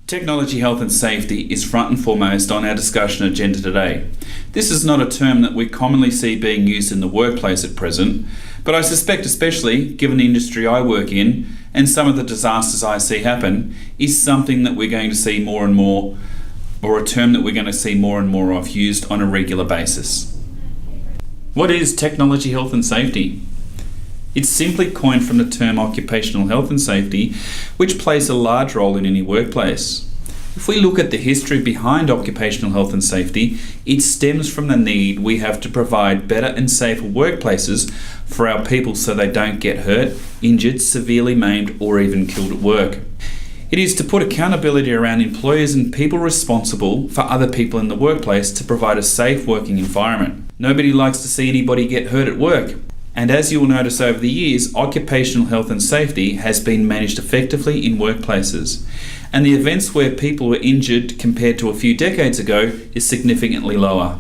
Technology, health and safety is front and foremost on our discussion agenda today. This is not a term that we commonly see being used in the workplace at present, but I suspect, especially given the industry I work in and some of the disasters I see happen, is something that we're going to see more and more, or a term that we're going to see more and more of used on a regular basis. What is technology, health and safety? It's simply coined from the term occupational health and safety, which plays a large role in any workplace. If we look at the history behind occupational health and safety, it stems from the need we have to provide better and safer workplaces for our people so they don't get hurt, injured, severely maimed, or even killed at work. It is to put accountability around employers and people responsible for other people in the workplace to provide a safe working environment. Nobody likes to see anybody get hurt at work. And as you will notice over the years, occupational health and safety has been managed effectively in workplaces. And the events where people were injured compared to a few decades ago is significantly lower.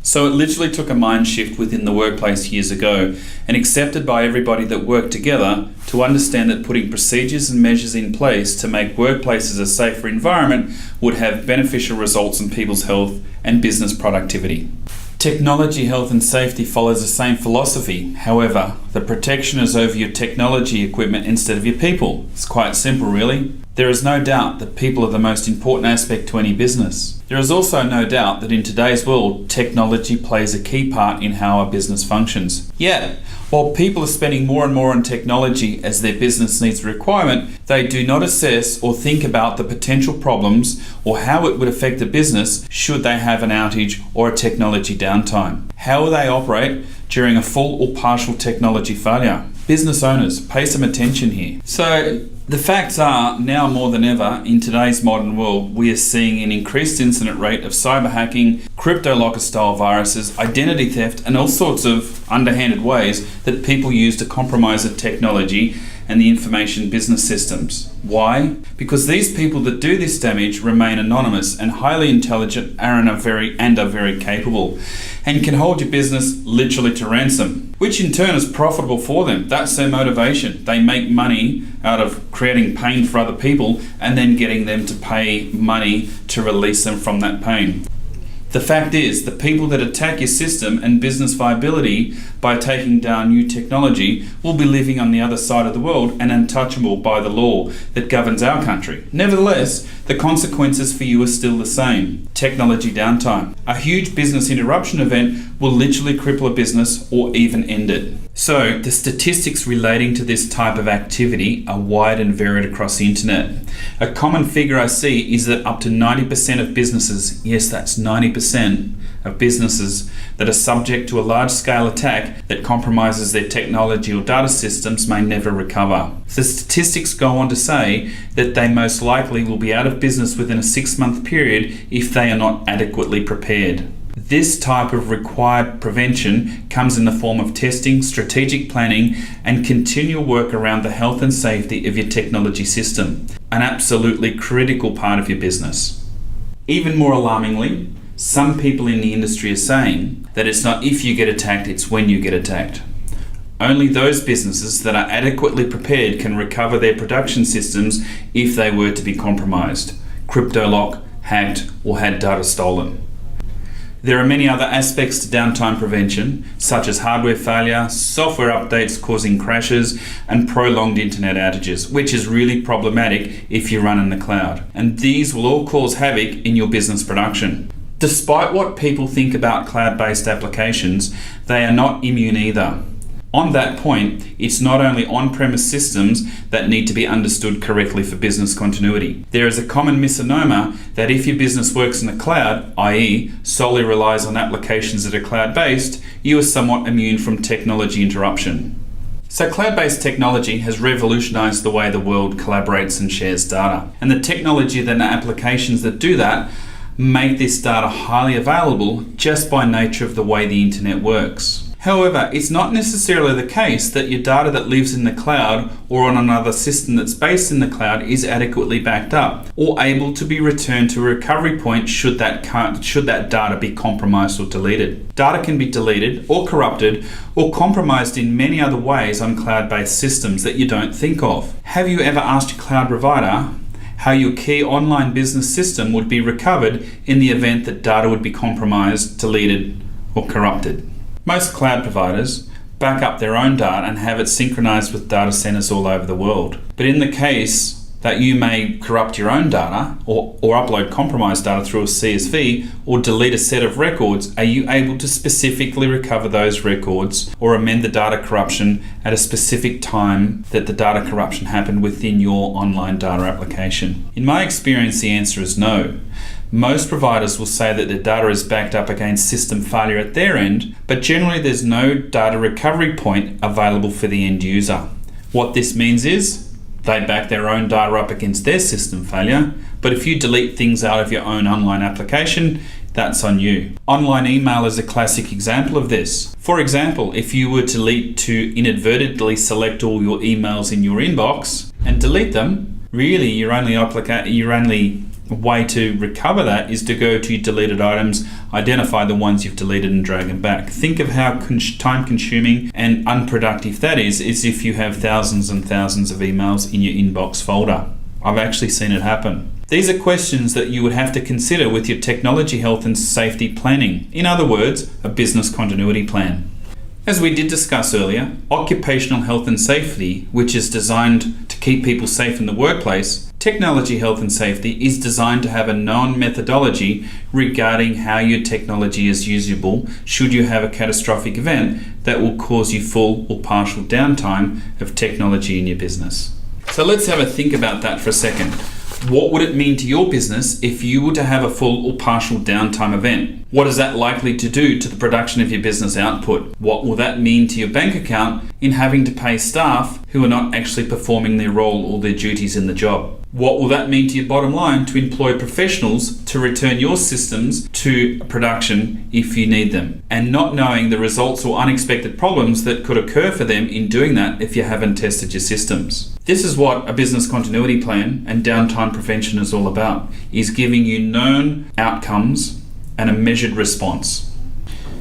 So it literally took a mind shift within the workplace years ago and accepted by everybody that worked together to understand that putting procedures and measures in place to make workplaces a safer environment would have beneficial results in people's health and business productivity. Technology, health and safety follows the same philosophy. However, the protection is over your technology equipment instead of your people. It's quite simple, really. There is no doubt that people are the most important aspect to any business. There is also no doubt that in today's world, technology plays a key part in how our business functions. Yet, while people are spending more and more on technology as their business needs a requirement, they do not assess or think about the potential problems or how it would affect the business should they have an outage or a technology downtime. How will they operate during a full or partial technology failure? Business owners, pay some attention here. So, the facts are, now more than ever, in today's modern world, we are seeing an increased incident rate of cyber hacking, crypto-locker style viruses, identity theft, and all sorts of underhanded ways that people use to compromise the technology and the information business systems. Why? Because these people that do this damage remain anonymous and highly intelligent and are very capable, and can hold your business literally to ransom, which in turn is profitable for them. That's their motivation. They make money out of creating pain for other people and then getting them to pay money to release them from that pain. The fact is, the people that attack your system and business viability by taking down new technology will be living on the other side of the world and untouchable by the law that governs our country. Nevertheless, the consequences for you are still the same. Technology downtime. A huge business interruption event will literally cripple a business or even end it. So, the statistics relating to this type of activity are wide and varied across the internet. A common figure I see is that up to 90% of businesses, yes, that's 90% of businesses that are subject to a large-scale attack that compromises their technology or data systems may never recover. The statistics go on to say that they most likely will be out of business within a 6-month period if they are not adequately prepared. This type of required prevention comes in the form of testing, strategic planning, and continual work around the health and safety of your technology system, an absolutely critical part of your business. Even more alarmingly, some people in the industry are saying that it's not if you get attacked, it's when you get attacked. Only those businesses that are adequately prepared can recover their production systems if they were to be compromised, crypto-locked, hacked, or had data stolen. There are many other aspects to downtime prevention, such as hardware failure, software updates causing crashes, and prolonged internet outages, which is really problematic if you run in the cloud. And these will all cause havoc in your business production. Despite what people think about cloud-based applications, they are not immune either. On that point, it's not only on-premise systems that need to be understood correctly for business continuity. There is a common misnomer that if your business works in the cloud, i.e. solely relies on applications that are cloud-based, you are somewhat immune from technology interruption. So cloud-based technology has revolutionized the way the world collaborates and shares data. And the technology and the applications that do that make this data highly available just by nature of the way the internet works. However, it's not necessarily the case that your data that lives in the cloud or on another system that's based in the cloud is adequately backed up or able to be returned to a recovery point should that data be compromised or deleted. Data can be deleted or corrupted or compromised in many other ways on cloud-based systems that you don't think of. Have you ever asked your cloud provider how your key online business system would be recovered in the event that data would be compromised, deleted, or corrupted? Most cloud providers back up their own data and have it synchronized with data centers all over the world. But in the case that you may corrupt your own data or upload compromised data through a CSV or delete a set of records, are you able to specifically recover those records or amend the data corruption at a specific time that the data corruption happened within your online data application? In my experience, the answer is no. Most providers will say that their data is backed up against system failure at their end, but generally there's no data recovery point available for the end user. What this means is they back their own data up against their system failure, but if you delete things out of your own online application, that's on you. Online email is a classic example of this. For example, if you were to inadvertently select all your emails in your inbox and delete them, really your only way to recover that is to go to your deleted items, identify the ones you've deleted and drag them back. Think of how time consuming and unproductive that is if you have thousands and thousands of emails in your inbox folder. I've actually seen it happen. These are questions that you would have to consider with your technology health and safety planning. In other words, a business continuity plan. As we did discuss earlier, occupational health and safety, which is designed to keep people safe in the workplace, technology health and safety is designed to have a known methodology regarding how your technology is usable should you have a catastrophic event that will cause you full or partial downtime of technology in your business. So let's have a think about that for a second. What would it mean to your business if you were to have a full or partial downtime event? What is that likely to do to the production of your business output? What will that mean to your bank account in having to pay staff who are not actually performing their role or their duties in the job? What will that mean to your bottom line to employ professionals to return your systems to production if you need them, and not knowing the results or unexpected problems that could occur for them in doing that if you haven't tested your systems? This is what a business continuity plan and downtime prevention is all about, is giving you known outcomes and a measured response.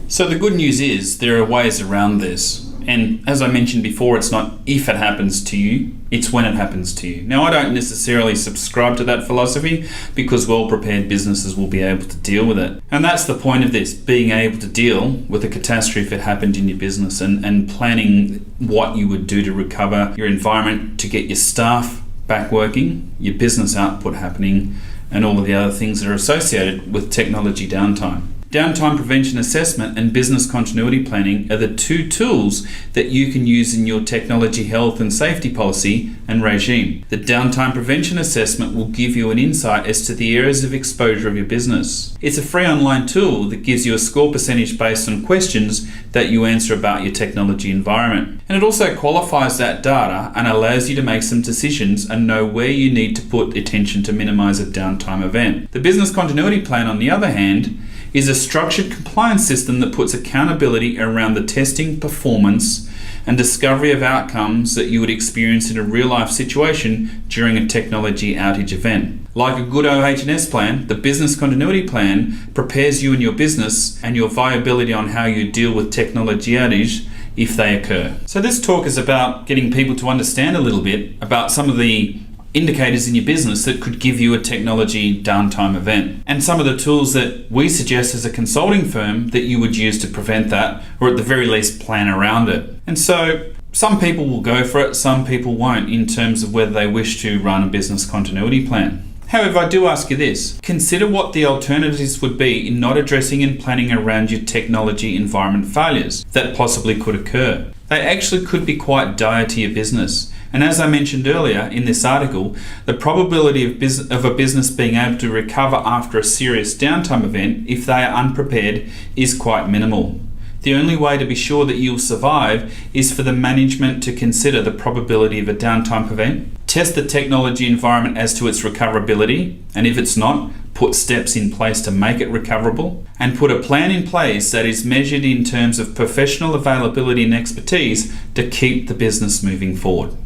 So the good news is there are ways around this. And as I mentioned before, it's not if it happens to you, it's when it happens to you. Now, I don't necessarily subscribe to that philosophy because well-prepared businesses will be able to deal with it. And that's the point of this, being able to deal with a catastrophe if it happened in your business and planning what you would do to recover your environment, to get your staff back working, your business output happening, and all of the other things that are associated with technology downtime. Downtime prevention assessment and business continuity planning are the two tools that you can use in your technology health and safety policy and regime. The downtime prevention assessment will give you an insight as to the areas of exposure of your business. It's a free online tool that gives you a score percentage based on questions that you answer about your technology environment. And it also qualifies that data and allows you to make some decisions and know where you need to put attention to minimize a downtime event. The business continuity plan, on the other hand, is a structured compliance system that puts accountability around the testing, performance, and discovery of outcomes that you would experience in a real-life situation during a technology outage event. Like a good OH&S plan, the business continuity plan prepares you and your business and your viability on how you deal with technology outage if they occur. So this talk is about getting people to understand a little bit about some of the indicators in your business that could give you a technology downtime event, and some of the tools that we suggest as a consulting firm that you would use to prevent that, or at the very least plan around it. And so some people will go for it, some people won't, in terms of whether they wish to run a business continuity plan. However, I do ask you this: consider what the alternatives would be in not addressing and planning around your technology environment failures that possibly could occur. They actually could be quite dire to your business. And as I mentioned earlier in this article, the probability of a business being able to recover after a serious downtime event, if they are unprepared, is quite minimal. The only way to be sure that you'll survive is for the management to consider the probability of a downtime event, test the technology environment as to its recoverability, and if it's not, put steps in place to make it recoverable, and put a plan in place that is measured in terms of professional availability and expertise to keep the business moving forward.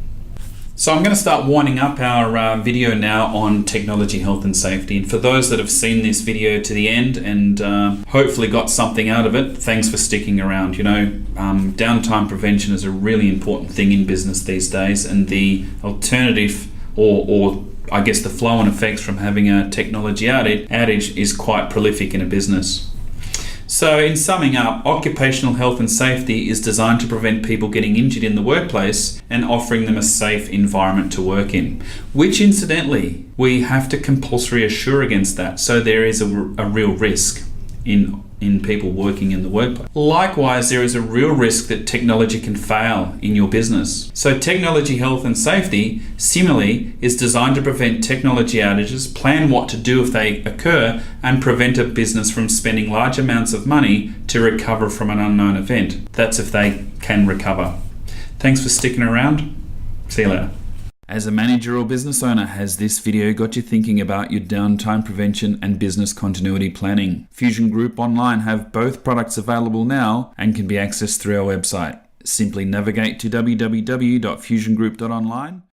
So I'm going to start winding up our video now on technology, health and safety. And for those that have seen this video to the end and hopefully got something out of it, thanks for sticking around. You know, downtime prevention is a really important thing in business these days, and the alternative or I guess the flow and effects from having a technology outage is quite prolific in a business. So in summing up, occupational health and safety is designed to prevent people getting injured in the workplace and offering them a safe environment to work in, which incidentally, we have to compulsory assure against that. So there is a real risk in people working in the workplace. Likewise, there is a real risk that technology can fail in your business. So technology, health and safety, similarly, is designed to prevent technology outages, plan what to do if they occur, and prevent a business from spending large amounts of money to recover from an unknown event. That's if they can recover. Thanks for sticking around. See you later. As a manager or business owner, has this video got you thinking about your downtime prevention and business continuity planning? Fusion Group Online have both products available now and can be accessed through our website. Simply navigate to www.fusiongroup.online